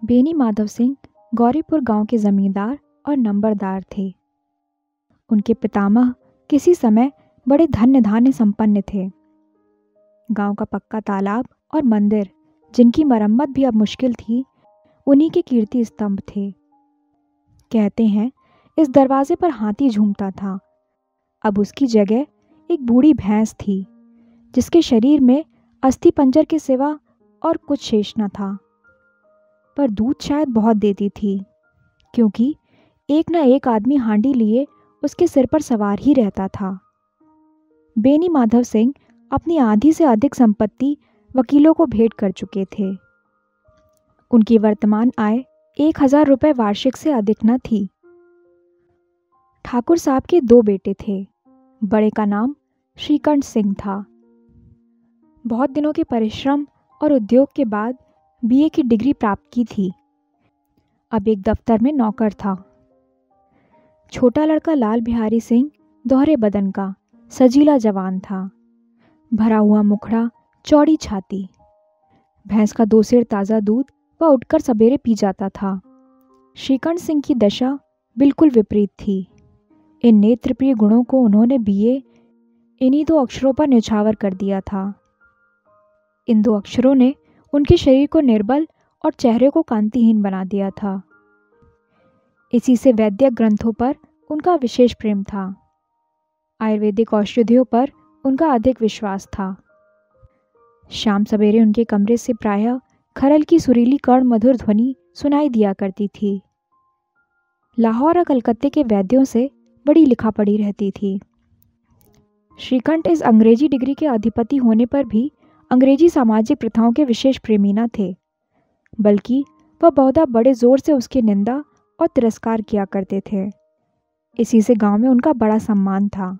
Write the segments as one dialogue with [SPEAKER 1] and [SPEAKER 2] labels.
[SPEAKER 1] बेनी माधव सिंह गौरीपुर गांव के जमींदार और नंबरदार थे। उनके पितामह किसी समय बड़े धन्य धान्य संपन्न थे। गांव का पक्का तालाब और मंदिर, जिनकी मरम्मत भी अब मुश्किल थी, उन्हीं के कीर्ति स्तंभ थे। कहते हैं इस दरवाजे पर हाथी झूमता था। अब उसकी जगह एक बूढ़ी भैंस थी, जिसके शरीर में अस्थि पंजर के सिवा और कुछ शेष न था। पर दूध शायद बहुत देती थी, क्योंकि एक न एक आदमी हांडी लिए उसके सिर पर सवार ही रहता था। बेनी माधव सिंह अपनी आधी से अधिक संपत्ति वकीलों को भेंट कर चुके थे। उनकी वर्तमान आय 1,000 रुपये वार्षिक से अधिक न थी। ठाकुर साहब के 2 बेटे थे। बड़े का नाम श्रीकंठ सिंह था। बहुत दिनों के परिश्रम और उद्योग के बाद बीए की डिग्री प्राप्त की थी। अब एक दफ्तर में नौकर था। छोटा लड़का लाल बिहारी सिंह दोहरे बदन का सजीला जवान था। भरा हुआ मुखड़ा, चौड़ी छाती। भैंस का 2 सेर ताज़ा दूध वह उठकर सवेरे पी जाता था। श्रीकंठ सिंह की दशा बिल्कुल विपरीत थी। इन नेत्रप्रिय गुणों को उन्होंने बीए इन्हीं 2 अक्षरों पर न्यौछावर कर दिया था। इन 2 अक्षरों ने उनके शरीर को निर्बल और चेहरे को कांतिहीन बना दिया था। इसी से वैद्यक ग्रंथों पर उनका विशेष प्रेम था। आयुर्वेदिक औषधियों पर उनका अधिक विश्वास था। शाम सवेरे उनके कमरे से प्रायः खरल की सुरीली कर्ण मधुर ध्वनि सुनाई दिया करती थी। लाहौर और कलकत्ते के वैद्यों से बड़ी लिखा पड़ी रहती थी। श्रीकंठ इस अंग्रेजी डिग्री के अधिपति होने पर भी अंग्रेजी सामाजिक प्रथाओं के विशेष प्रेमी न थे, बल्कि वह बहुधा बड़े जोर से उसकी निंदा और तिरस्कार किया करते थे। इसी से गांव में उनका बड़ा सम्मान था।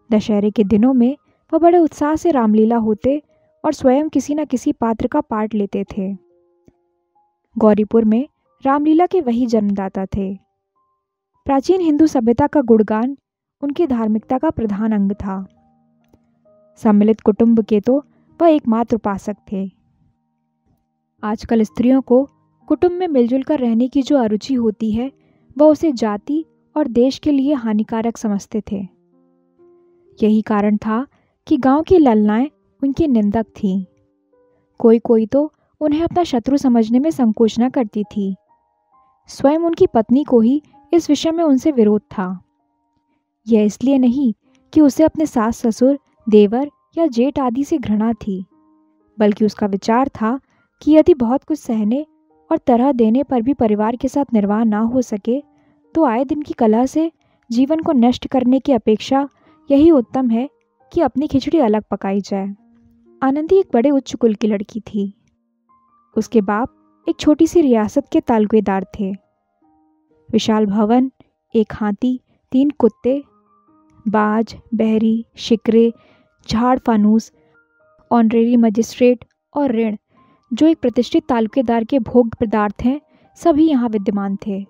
[SPEAKER 1] दशहरे के दिनों में वह बड़े उत्साह से रामलीला होते और स्वयं किसी न किसी पात्र का पार्ट लेते थे। गौरीपुर में रामलीला के वही जन्मदाता थे। प्राचीन हिंदू सभ्यता का गुणगान उनकी धार्मिकता का प्रधान अंग था। सम्मिलित कुटुंब के तो वह एकमात्र उपासक थे। आजकल स्त्रियों को कुटुंब में मिलजुल कर रहने की जो अरुचि होती है, वह उसे जाति और देश के लिए हानिकारक समझते थे। यही कारण था कि गांव की ललनाएं उनकी निंदक थीं। कोई कोई तो उन्हें अपना शत्रु समझने में संकोच न करती थी। स्वयं उनकी पत्नी को ही इस विषय में उनसे विरोध था। यह इसलिए नहीं कि उसे अपने सास ससुर, देवर या जेठ आदि से घृणा थी, बल्कि उसका विचार था कि यदि बहुत कुछ सहने और तरह देने पर भी परिवार के साथ निर्वाह ना हो सके, तो आए दिन की कलह से जीवन को नष्ट करने की अपेक्षा यही उत्तम है कि अपनी खिचड़ी अलग पकाई जाए। आनंदी एक बड़े उच्च कुल की लड़की थी। उसके बाप एक छोटी सी रियासत के तालुकेदार थे। विशाल भवन, एक हाथी, 3 कुत्ते, बाज, बहरी, शिकरे, झाड़ फानूस, ऑनरेरी मजिस्ट्रेट और ऋण, जो एक प्रतिष्ठित तालुकेदार के भोग पदार्थ हैं, सभी यहाँ विद्यमान थे।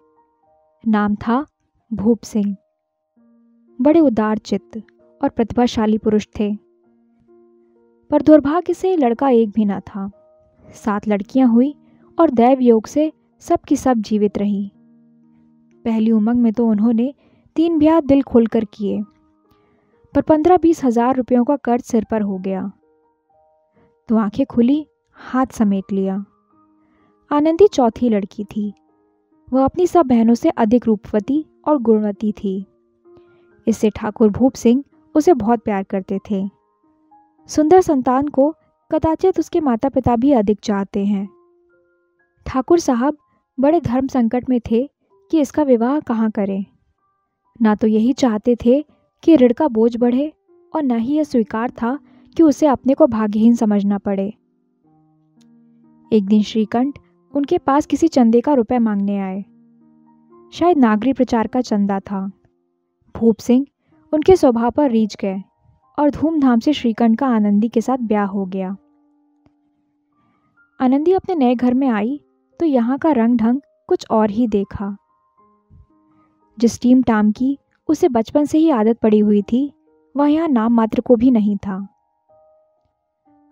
[SPEAKER 1] नाम था भूप सिंह। बड़े उदार चित्त और प्रतिभाशाली पुरुष थे, पर दुर्भाग्य से लड़का एक भी न था। 7 लड़कियां हुई और दैव योग से सब की सब जीवित रहीं। पहली उमंग में तो उन्होंने 3 ब्याह दिल खोलकर किए, पर 15-20 हजार रुपयों का कर्ज सिर पर हो गया, तो आंखें खुली, हाथ समेट लिया। आनंदी चौथी लड़की थी। वह अपनी सब बहनों से अधिक रूपवती और गुणवती थी। इससे ठाकुर भूप सिंह उसे बहुत प्यार करते थे। सुंदर संतान को कदाचित उसके माता पिता भी अधिक चाहते हैं। ठाकुर साहब बड़े धर्म संकट में थे कि इसका विवाह कहाँ करें। ना तो यही चाहते थे कि ऋण का बोझ बढ़े, और न ही यह स्वीकार था कि उसे अपने को भाग्यहीन समझना पड़े। एक दिन श्रीकंठ उनके पास किसी चंदे का रुपए मांगने आए। शायद नागरी प्रचार का चंदा था। भूप सिंह उनके स्वभाव पर रीझ गए और धूमधाम से श्रीकंठ का आनंदी के साथ ब्याह हो गया। आनंदी अपने नए घर में आई तो यहाँ का रंग ढंग कुछ और ही देखा। जिस टीम टाम की उसे बचपन से ही आदत पड़ी हुई थी, वह यहाँ नाम मात्र को भी नहीं था।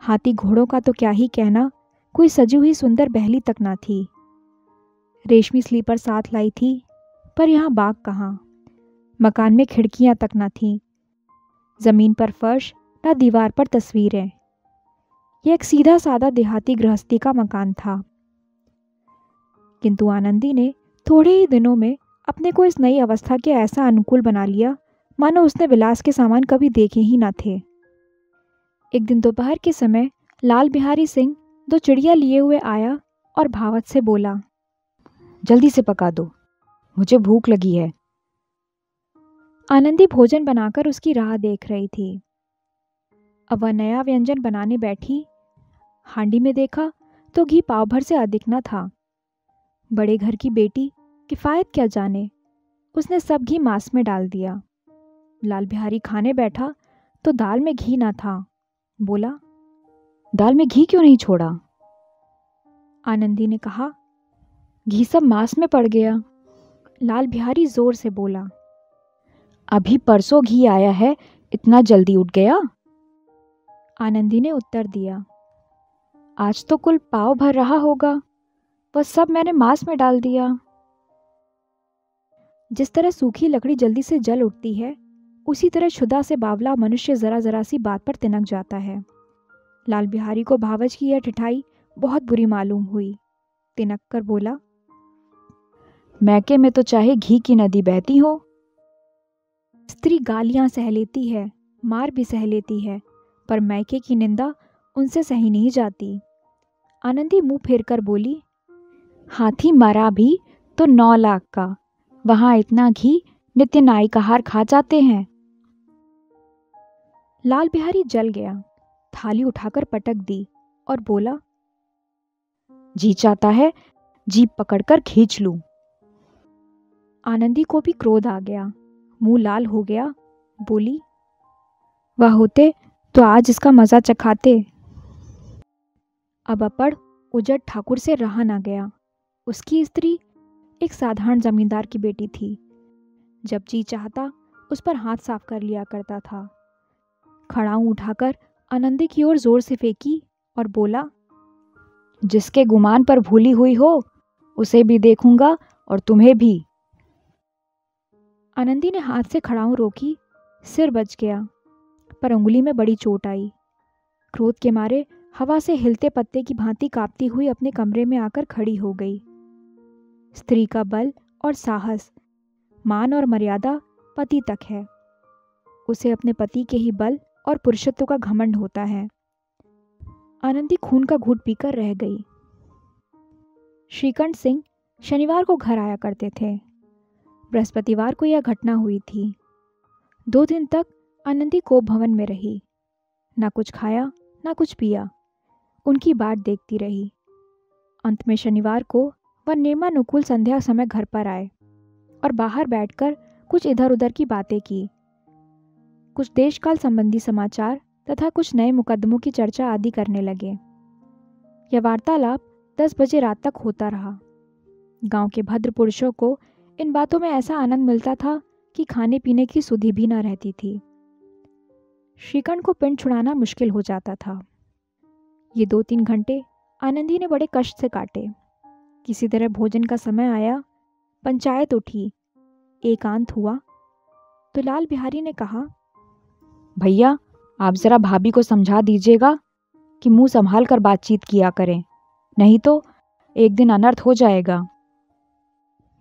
[SPEAKER 1] हाथी घोड़ों का तो क्या ही कहना, कोई सजी हुई सुंदर बहली तक ना थी। रेशमी स्लीपर साथ लाई थी, पर यहाँ बाग कहाँ। मकान में खिड़कियाँ तक न थीं, जमीन पर फर्श न दीवार पर तस्वीरें। यह एक सीधा सादा देहाती गृहस्थी का मकान था। किंतु आनंदी ने थोड़े ही दिनों में अपने को इस नई अवस्था के ऐसा अनुकूल बना लिया मानो उसने विलास के सामान कभी देखे ही न थे। एक दिन दोपहर के समय लाल बिहारी सिंह 2 चिड़िया लिए हुए आया और भावत से बोला,
[SPEAKER 2] जल्दी से पका दो, मुझे भूख लगी है।
[SPEAKER 1] आनंदी भोजन बनाकर उसकी राह देख रही थी। अब वह नया व्यंजन बनाने बैठी। हांडी में देखा तो घी पाव भर से अधिक न था। बड़े घर की बेटी किफायत क्या जाने, उसने सब घी मांस में डाल दिया। लाल बिहारी खाने बैठा तो दाल में घी ना था। बोला,
[SPEAKER 2] दाल में घी क्यों नहीं छोड़ा?
[SPEAKER 1] आनंदी ने कहा,
[SPEAKER 2] घी सब मांस में पड़ गया।
[SPEAKER 1] लाल बिहारी जोर से बोला,
[SPEAKER 2] अभी परसों घी आया है, इतना जल्दी उठ गया?
[SPEAKER 1] आनंदी ने उत्तर दिया,
[SPEAKER 2] आज तो कुल पाव भर रहा होगा, वह सब मैंने मांस में डाल दिया।
[SPEAKER 1] जिस तरह सूखी लकड़ी जल्दी से जल उठती है, उसी तरह क्षुधा से बावला मनुष्य जरा जरा सी बात पर तिनक जाता है। लाल बिहारी को भावज की यह ठिठाई बहुत बुरी मालूम हुई। तिनक कर बोला,
[SPEAKER 2] मैके में तो चाहे घी की नदी बहती हो।
[SPEAKER 1] स्त्री गालियां सह लेती है, मार भी सह लेती है, पर मैके की निंदा उनसे सही नहीं जाती। आनंदी मुंह फेर कर बोली,
[SPEAKER 2] हाथी मरा भी तो 9 लाख का, वहां इतना घी नित्य नाई का हार खा जाते हैं।
[SPEAKER 1] लाल बिहारी जल गया, थाली उठाकर पटक दी और बोला,
[SPEAKER 2] जी चाहता है जीभ पकड़कर खींच लूं।
[SPEAKER 1] आनंदी को भी क्रोध आ गया, मुंह लाल हो गया। बोली, वह होते तो आज इसका मजा चखाते। अब अपड़ उजड़ ठाकुर से रहा ना गया। उसकी स्त्री एक साधारण जमींदार की बेटी थी। जब जी चाहता उस पर हाथ साफ कर लिया करता था। खड़ाऊं उठाकर आनंदी की ओर जोर से फेंकी और बोला,
[SPEAKER 2] जिसके गुमान पर भूली हुई हो उसे भी देखूंगा और तुम्हें भी।
[SPEAKER 1] आनंदी ने हाथ से खड़ाऊं रोकी, सिर बच गया, पर उंगली में बड़ी चोट आई। क्रोध के मारे हवा से हिलते पत्ते की भांति कांपती हुई अपने कमरे में आकर खड़ी हो गई। स्त्री का बल और साहस, मान और मर्यादा पति तक है। उसे अपने पति के ही बल और पुरुषत्व का घमंड होता है। आनंदी खून का घूंट पीकर रह गई। श्रीकंठ सिंह शनिवार को घर आया करते थे। बृहस्पतिवार को यह घटना हुई थी। 2 दिन तक आनंदी कोप भवन में रही। ना कुछ खाया ना कुछ पिया, उनकी बाट देखती रही। अंत में शनिवार को वह नियमानुकूल संध्या समय घर पर आए और बाहर बैठकर कुछ इधर उधर की बातें की। कुछ देशकाल संबंधी समाचार तथा कुछ नए मुकदमों की चर्चा आदि करने लगे। यह वार्तालाप 10 बजे रात तक होता रहा। गांव के भद्र पुरुषों को इन बातों में ऐसा आनंद मिलता था कि खाने पीने की सुधि भी न रहती थी। श्रीकंठ को पिंड छुड़ाना मुश्किल हो जाता था। ये 2-3 घंटे आनंदी ने बड़े कष्ट से काटे। किसी तरह भोजन का समय आया, पंचायत उठी, एकांत हुआ तो लाल बिहारी ने कहा,
[SPEAKER 2] भैया आप जरा भाभी को समझा दीजिएगा कि मुंह संभाल कर बातचीत किया करें, नहीं तो एक दिन अनर्थ हो जाएगा।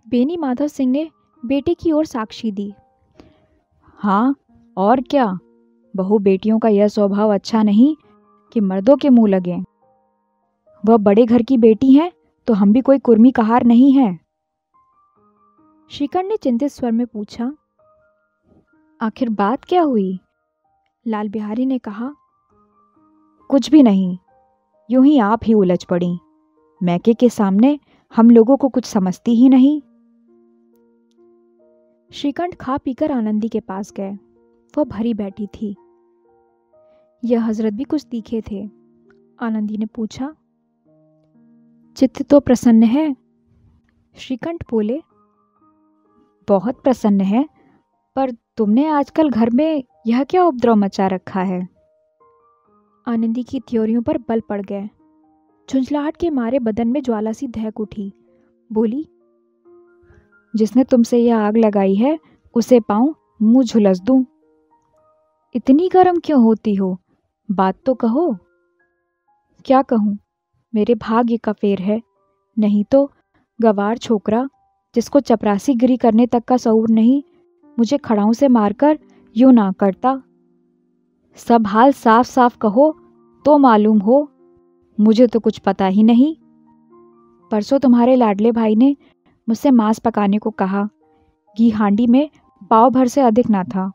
[SPEAKER 1] बेनी माधव सिंह ने बेटे की ओर साक्षी दी।
[SPEAKER 2] हाँ और क्या, बहू बेटियों का यह स्वभाव अच्छा नहीं कि मर्दों के मुंह लगे। वह बड़े घर की बेटी हैं तो हम भी कोई कुर्मी कहार नहीं है।
[SPEAKER 1] श्रीकंठ ने चिंतित स्वर में पूछा,
[SPEAKER 2] आखिर बात क्या हुई?
[SPEAKER 1] लाल बिहारी ने कहा,
[SPEAKER 2] कुछ भी नहीं, यूं ही आप ही उलझ पड़ी। मैके के सामने हम लोगों को कुछ समझती ही नहीं।
[SPEAKER 1] श्रीकंठ खा पीकर आनंदी के पास गए। वह भरी बैठी थी। यह हजरत भी कुछ तीखे थे। आनंदी ने पूछा, चित्त तो प्रसन्न है? श्रीकंठ बोले,
[SPEAKER 2] बहुत प्रसन्न है, पर तुमने आजकल घर में यह क्या उपद्रव मचा रखा है?
[SPEAKER 1] आनंदी की थ्योरियों पर बल पड़ गए। झुंझलाहट के मारे बदन में ज्वाला सी दहक उठी। बोली,
[SPEAKER 2] जिसने तुमसे यह आग लगाई है उसे पाऊं मुंह झुलस दूं। इतनी गर्म क्यों होती हो? बात तो कहो। क्या कहूं? मेरे भाग्य का फेर है, नहीं तो गवार छोकरा जिसको चपरासी गिरी करने तक का शऊर नहीं, मुझे खड़ाऊं से मारकर यूं ना करता। सब हाल साफ साफ कहो तो मालूम हो, मुझे तो कुछ पता ही नहीं। परसों तुम्हारे लाडले भाई ने मुझसे मांस पकाने को कहा। घी हांडी में पाव भर से अधिक ना था।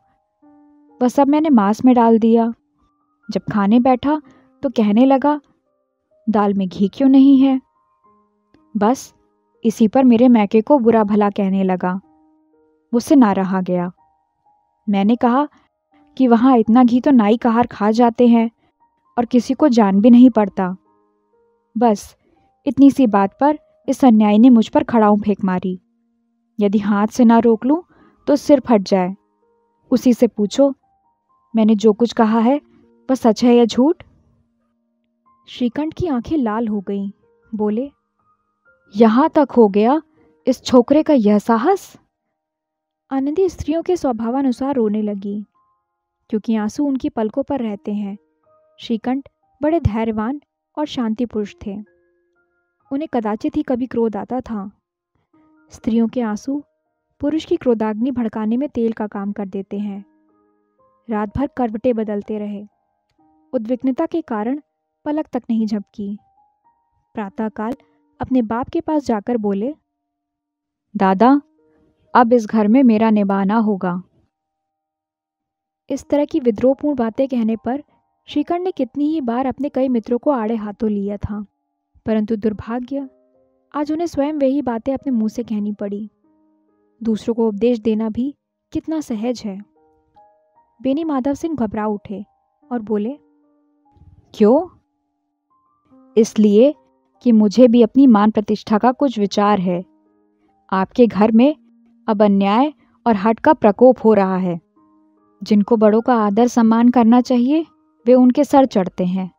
[SPEAKER 2] वह सब मैंने मांस में डाल दिया। जब खाने बैठा तो कहने लगा, दाल में घी क्यों नहीं है? बस इसी पर मेरे मैके को बुरा भला कहने लगा। मुझसे ना रहा गया। मैंने कहा कि वहाँ इतना घी तो नाई कहार खा जाते हैं और किसी को जान भी नहीं पड़ता। बस इतनी सी बात पर इस अन्यायी ने मुझ पर खड़ाऊं फेंक मारी। यदि हाथ से ना रोक लूं तो सिर फट जाए। उसी से पूछो मैंने जो कुछ कहा है वह सच है या झूठ।
[SPEAKER 1] श्रीकंठ की आंखें लाल हो गईं। बोले,
[SPEAKER 2] यहाँ तक हो गया इस छोकरे का यह साहस?
[SPEAKER 1] आनंदी स्त्रियों के स्वभावानुसार रोने लगी, क्योंकि आंसू उनकी पलकों पर रहते हैं। श्रीकंठ बड़े धैर्यवान और शांति पुरुष थे। उन्हें कदाचित ही कभी क्रोध आता था। स्त्रियों के आंसू पुरुष की क्रोधाग्नि भड़काने में तेल का काम कर देते हैं। रात भर करवटें बदलते रहे। उद्विग्नता के कारण पलक तक नहीं झपकी। प्रातःकाल अपने बाप के पास जाकर बोले,
[SPEAKER 2] दादा, अब इस घर में मेरा निभाना होगा।
[SPEAKER 1] इस तरह की विद्रोहपूर्ण बातें कहने पर श्रीकंठ ने कितनी ही बार अपने कई मित्रों को आड़े हाथों लिया था, परंतु दुर्भाग्य आज उन्हें स्वयं वही बातें अपने मुंह से कहनी पड़ी। दूसरों को उपदेश देना भी कितना सहज है। बेनी माधव सिंह घबरा उठे और बोले,
[SPEAKER 2] क्यों? इसलिए कि मुझे भी अपनी मान प्रतिष्ठा का कुछ विचार है। आपके घर में अब अन्याय और हठ का प्रकोप हो रहा है। जिनको बड़ों का आदर सम्मान करना चाहिए वे उनके सर चढ़ते हैं।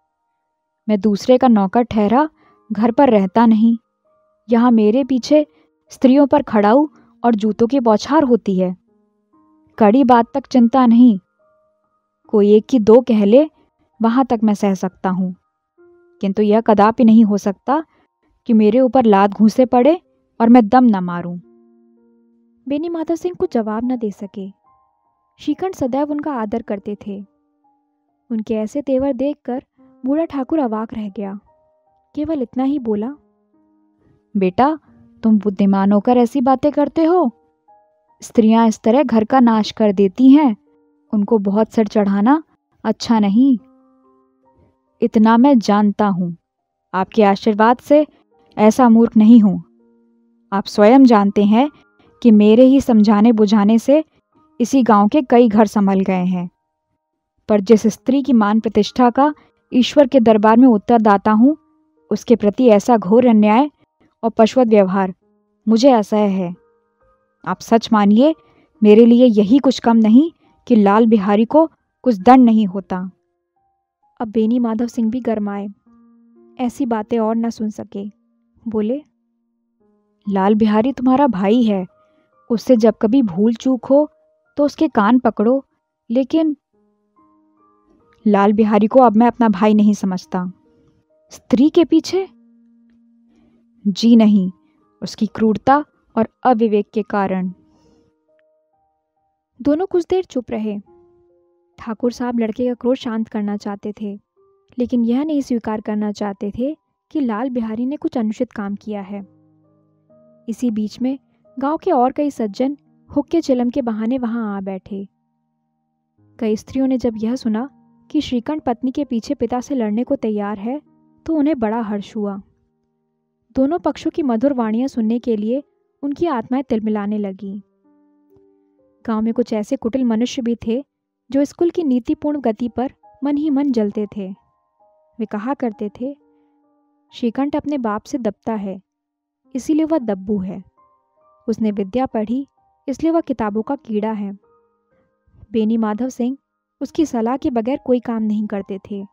[SPEAKER 2] मैं दूसरे का नौकर ठहरा घर पर रहता नहीं। यहाँ मेरे पीछे स्त्रियों पर खड़ाऊ और जूतों की बौछार होती है। कड़ी बात तक चिंता नहीं, कोई एक की दो कह ले वहां तक मैं सह सकता हूँ, किंतु यह कदापि नहीं हो सकता कि मेरे ऊपर लात घूंसे पड़े और मैं दम न मारूं।
[SPEAKER 1] बेनी माधव सिंह कुछ जवाब न दे सके। श्रीकंठ सदैव उनका आदर करते थे। उनके ऐसे तेवर देखकर बूढ़ा ठाकुर अवाक रह गया। केवल इतना ही बोला,
[SPEAKER 2] बेटा, तुम बुद्धिमान होकर ऐसी बातें करते हो? स्त्रियां इस तरह घर का नाश कर देती हैं। उनको बहुत सिर चढ़ाना अच्छा नहीं। इतना मैं जानता हूं। आपके आशीर्वाद से ऐसा मूर्ख नहीं हूं। आप स्वयं जानते हैं कि मेरे ही समझाने बुझाने से इसी गांव के कई घर संभल गए हैं। पर जिस स्त्री की मान प्रतिष्ठा का ईश्वर के दरबार में उत्तरदाता हूं, उसके प्रति ऐसा घोर अन्याय और पशुवत व्यवहार मुझे असह्य है। आप सच मानिए, मेरे लिए यही कुछ कम नहीं कि लाल बिहारी को कुछ दंड नहीं होता।
[SPEAKER 1] अब बेनी माधव सिंह भी गरमाए। ऐसी बातें और न सुन सके। बोले,
[SPEAKER 2] लाल बिहारी तुम्हारा भाई है। उससे जब कभी भूल चूक हो तो उसके कान पकड़ो, लेकिन लाल बिहारी को अब मैं अपना भाई नहीं समझता। स्त्री के पीछे? जी नहीं, उसकी क्रूरता और अविवेक के कारण।
[SPEAKER 1] दोनों कुछ देर चुप रहे। ठाकुर साहब लड़के का क्रोध शांत करना चाहते थे, लेकिन यह नहीं स्वीकार करना चाहते थे कि लाल बिहारी ने कुछ अनुचित काम किया है। इसी बीच में गांव के और कई सज्जन हुक्के चिलम के बहाने वहां आ बैठे। कई स्त्रियों ने जब यह सुना कि श्रीकंठ पत्नी के पीछे पिता से लड़ने को तैयार है तो उन्हें बड़ा हर्ष हुआ। दोनों पक्षों की मधुर वाणियां सुनने के लिए उनकी आत्माएं तिलमिलाने लगी। गांव में कुछ ऐसे कुटिल मनुष्य भी थे जो स्कूल की नीतिपूर्ण गति पर मन ही मन जलते थे। वे कहा करते थे, श्रीकंठ अपने बाप से दबता है, इसीलिए वह दब्बू है। उसने विद्या पढ़ी, इसलिए वह किताबों का कीड़ा है। बेनी माधव सिंह उसकी सलाह के बगैर कोई काम नहीं करते थे।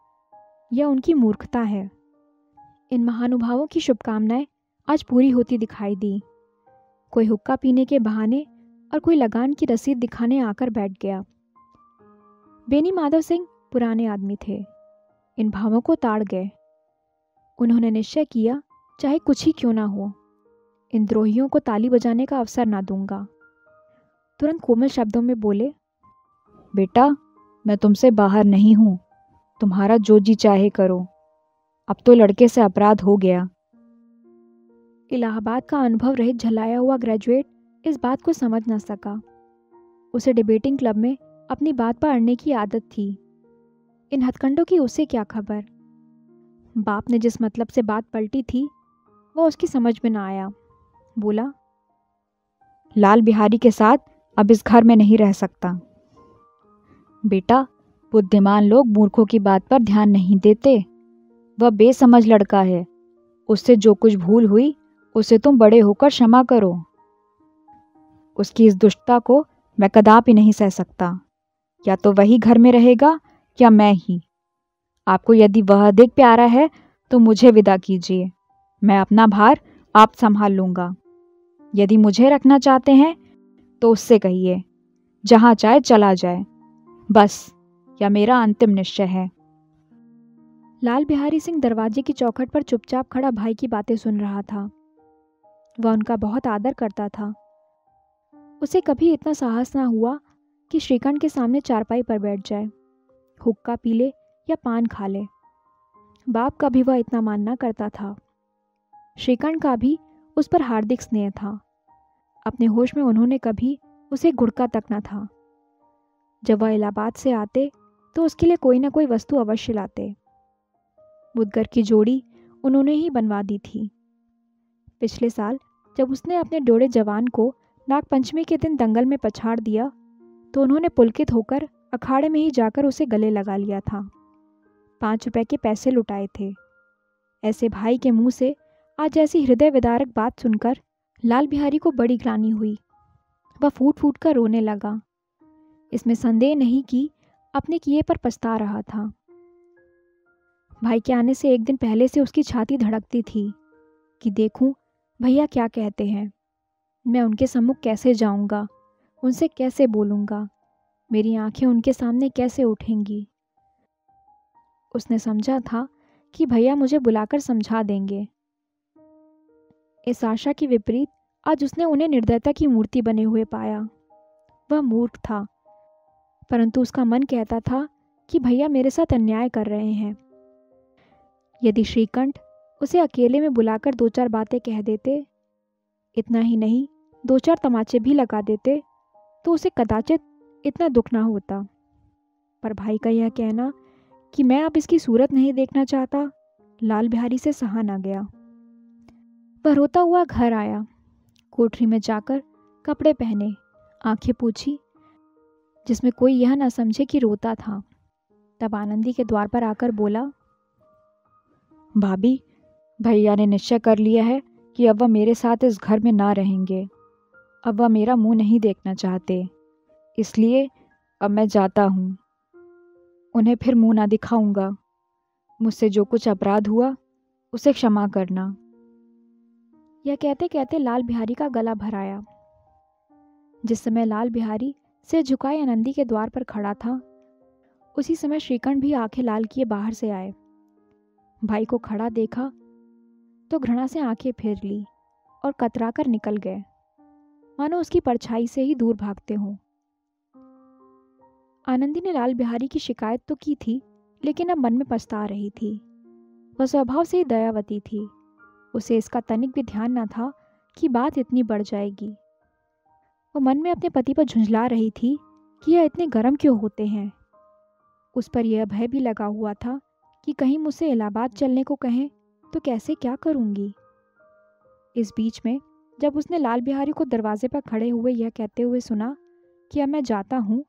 [SPEAKER 1] यह उनकी मूर्खता है। इन महानुभावों की शुभकामनाएं आज पूरी होती दिखाई दी। कोई हुक्का पीने के बहाने और कोई लगान की रसीद दिखाने आकर बैठ गया। बेनी माधव सिंह पुराने आदमी थे, इन भावों को ताड़ गए। उन्होंने निश्चय किया, चाहे कुछ ही क्यों ना हो, इन द्रोहियों को ताली बजाने का अवसर ना दूंगा। तुरंत कोमल शब्दों में बोले,
[SPEAKER 2] बेटा, मैं तुमसे बाहर नहीं हूँ, तुम्हारा जो जी चाहे करो, अब तो लड़के से अपराध हो गया।
[SPEAKER 1] इलाहाबाद का अनुभव रहित झल्लाया हुआ ग्रेजुएट इस बात को समझ न सका। उसे डिबेटिंग क्लब में अपनी बात पर अड़ने की आदत थी। इन हथकंडों की उसे क्या खबर। बाप ने जिस मतलब से बात पलटी थी वह उसकी समझ में ना आया। बोला,
[SPEAKER 2] लाल बिहारी के साथ अब इस घर में नहीं रह सकता। बेटा, बुद्धिमान लोग मूर्खों की बात पर ध्यान नहीं देते। वह बेसमझ लड़का है, उससे जो कुछ भूल हुई उसे तुम बड़े होकर क्षमा करो। उसकी इस दुष्टता को मैं कदापि नहीं सह सकता। या तो वही घर में रहेगा या मैं ही। आपको यदि वह अधिक प्यारा है तो मुझे विदा कीजिए, मैं अपना भार आप संभाल लूँगा। यदि मुझे रखना चाहते हैं तो उससे कहिए जहाँ चाहे चला जाए, बस यह मेरा अंतिम निश्चय है।
[SPEAKER 1] लाल बिहारी सिंह दरवाजे की चौखट पर चुपचाप खड़ा भाई की बातें सुन रहा था। वह उनका बहुत आदर करता था। उसे कभी इतना साहस ना हुआ कि श्रीकांत के सामने चारपाई पर बैठ जाए, हुक्का पी ले या पान खा ले। बाप का भी वह इतना मानना करता था। श्रीकांत का भी उस पर हार्दिक स्नेह था। अपने होश में उन्होंने कभी उसे घुड़का तक न था। जब वह इलाहाबाद से आते तो उसके लिए कोई ना कोई वस्तु अवश्य लाते। मुदगर की जोड़ी उन्होंने ही बनवा दी थी। पिछले साल जब उसने अपने डोड़े जवान को नागपंचमी के दिन दंगल में पछाड़ दिया तो उन्होंने पुलकित होकर अखाड़े में ही जाकर उसे गले लगा लिया था। 5 रुपए के पैसे लुटाए थे। ऐसे भाई के मुंह से आज ऐसी हृदय विदारक बात सुनकर लाल बिहारी को बड़ी ग्लानि हुई। वह फूट फूट कर रोने लगा। इसमें संदेह नहीं कि अपने किए पर पछता रहा था। भाई के आने से एक दिन पहले से उसकी छाती धड़कती थी कि देखूं भैया क्या कहते हैं, मैं उनके सम्मुख कैसे जाऊंगा, उनसे कैसे बोलूंगा, मेरी आंखें उनके सामने कैसे उठेंगी। उसने समझा था कि भैया मुझे बुलाकर समझा देंगे। इस आशा के विपरीत आज उसने उन्हें निर्दयता की मूर्ति बने हुए पाया। वह मूर्ख था, परंतु उसका मन कहता था कि भैया मेरे साथ अन्याय कर रहे हैं। यदि श्रीकंठ उसे अकेले में बुलाकर 2-4 बातें कह देते, इतना ही नहीं 2-4 तमाचे भी लगा देते, तो उसे कदाचित इतना दुख ना होता। पर भाई का यह कहना कि मैं अब इसकी सूरत नहीं देखना चाहता, लाल बिहारी से सहा ना गया। वह रोता हुआ घर आया। कोठरी में जाकर कपड़े पहने, आंखें पूछी, जिसमें कोई यह ना समझे कि रोता था। तब आनंदी के द्वार पर आकर बोला,
[SPEAKER 2] भाभी, भैया ने निश्चय कर लिया है कि अब वह मेरे साथ इस घर में ना रहेंगे। अब वह मेरा मुंह नहीं देखना चाहते, इसलिए अब मैं जाता हूँ। उन्हें फिर मुंह ना दिखाऊंगा। मुझसे जो कुछ अपराध हुआ उसे क्षमा करना।
[SPEAKER 1] यह कहते कहते लाल बिहारी का गला भर आया। जिस समय लाल बिहारी सिर झुकाए आनंदी के द्वार पर खड़ा था, उसी समय श्रीकंठ भी आंखें लाल किए बाहर से आए। भाई को खड़ा देखा तो घृणा से आंखें फेर ली और कतरा कर निकल गए, मानो उसकी परछाई से ही दूर भागते हों। आनंदी ने लाल बिहारी की शिकायत तो की थी, लेकिन अब मन में पछता रही थी। वह स्वभाव से ही दयावती थी। उसे इसका तनिक भी ध्यान न था कि बात इतनी बढ़ जाएगी। वो मन में अपने पति पर झुंझला रही थी कि यह इतने गर्म क्यों होते हैं। उस पर यह भय भी लगा हुआ था कि कहीं मुझसे इलाहाबाद चलने को कहें तो कैसे क्या करूंगी। इस बीच में जब उसने लाल बिहारी को दरवाजे पर खड़े हुए यह कहते हुए सुना कि अब मैं जाता हूँ,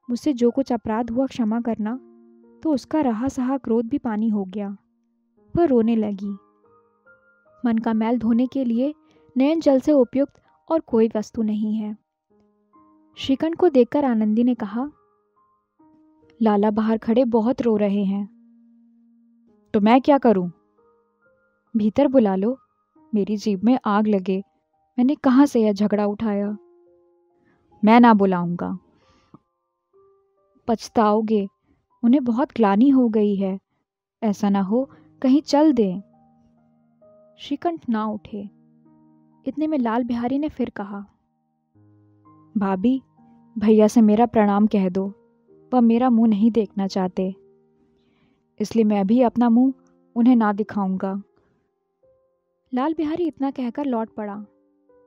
[SPEAKER 1] मुझसे जो कुछ अपराध हुआ क्षमा करना, तो उसका रहा सहा क्रोध भी पानी हो गया। वह रोने लगी। मन का मैल धोने के लिए नयन जल से उपयुक्त और कोई वस्तु नहीं है। श्रीकंठ को देखकर आनंदी ने कहा,
[SPEAKER 2] लाला बाहर खड़े बहुत रो रहे हैं, तो मैं क्या करूं? भीतर बुला लो, मेरी जीभ में आग लगे, मैंने कहाँ से यह झगड़ा उठाया? मैं ना बुलाऊंगा। पछताओगे, उन्हें बहुत ग्लानि हो गई है। ऐसा ना हो कहीं चल दें।
[SPEAKER 1] श्रीकंठ ना उठे। इतने में लाल बिहारी ने फिर कहा,
[SPEAKER 2] भाभी, भैया से मेरा प्रणाम कह दो। वह मेरा मुंह नहीं देखना चाहते, इसलिए मैं भी अपना मुंह उन्हें ना दिखाऊंगा।
[SPEAKER 1] लाल बिहारी इतना कहकर लौट पड़ा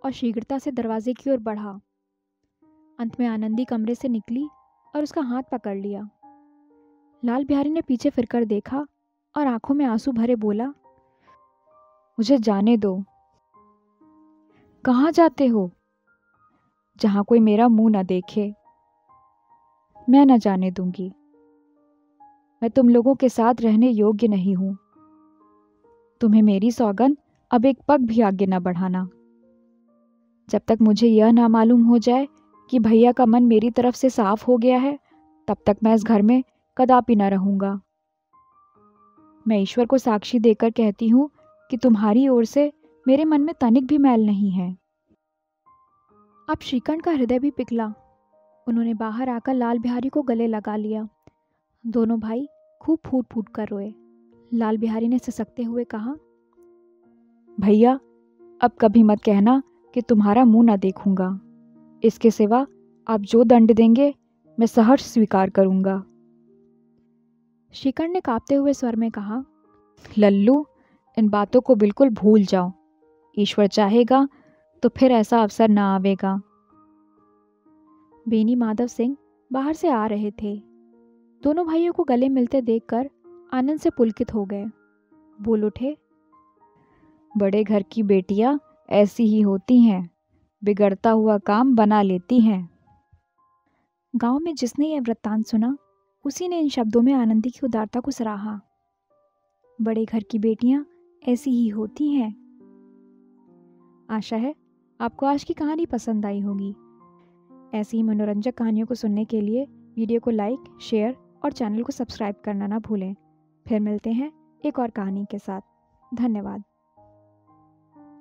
[SPEAKER 1] और शीघ्रता से दरवाजे की ओर बढ़ा। अंत में आनंदी कमरे से निकली और उसका हाथ पकड़ लिया। लाल बिहारी ने पीछे फिरकर देखा और आंखों में आंसू भरे बोला,
[SPEAKER 2] मुझे जाने दो। कहाँ जाते हो? जहां कोई मेरा मुंह न देखे। मैं न जाने दूंगी। मैं तुम लोगों के साथ रहने योग्य नहीं हूं। तुम्हें मेरी सौगंध अब एक पग भी आगे न बढ़ाना। जब तक मुझे यह ना मालूम हो जाए कि भैया का मन मेरी तरफ से साफ हो गया है, तब तक मैं इस घर में कदापि न रहूंगा। मैं ईश्वर को साक्षी देकर कहती हूँ कि तुम्हारी ओर से मेरे मन में तनिक भी मैल नहीं है।
[SPEAKER 1] अब श्रीकंठ का हृदय भी पिघला। उन्होंने बाहर आकर लाल बिहारी को गले लगा लिया। दोनों भाई खूब फूट फूट कर रोए। लाल बिहारी ने सिसकते हुए कहा,
[SPEAKER 2] भैया, अब कभी मत कहना कि तुम्हारा मुंह न देखूंगा। इसके सिवा आप जो दंड देंगे मैं सहर्ष स्वीकार करूंगा।
[SPEAKER 1] श्रीकंठ ने कांपते हुए स्वर में कहा,
[SPEAKER 2] लल्लू, इन बातों को बिल्कुल भूल जाओ। ईश्वर चाहेगा तो फिर ऐसा अवसर ना आवेगा।
[SPEAKER 1] बेनी माधव सिंह बाहर से आ रहे थे। दोनों भाइयों को गले मिलते देखकर आनंद से पुलकित हो गए। बोल उठे,
[SPEAKER 2] बड़े घर की बेटियां ऐसी ही होती हैं, बिगड़ता हुआ काम बना लेती हैं।
[SPEAKER 1] गांव में जिसने यह वृत्तांत सुना, उसी ने इन शब्दों में आनंदी की उदारता को सराहा। बड़े घर की बेटियां ऐसी ही होती हैं। आशा है आपको आज की कहानी पसंद आई होगी। ऐसी ही मनोरंजक कहानियों को सुनने के लिए वीडियो को लाइक, शेयर और चैनल को सब्सक्राइब करना ना भूलें। फिर मिलते हैं एक और कहानी के साथ। धन्यवाद।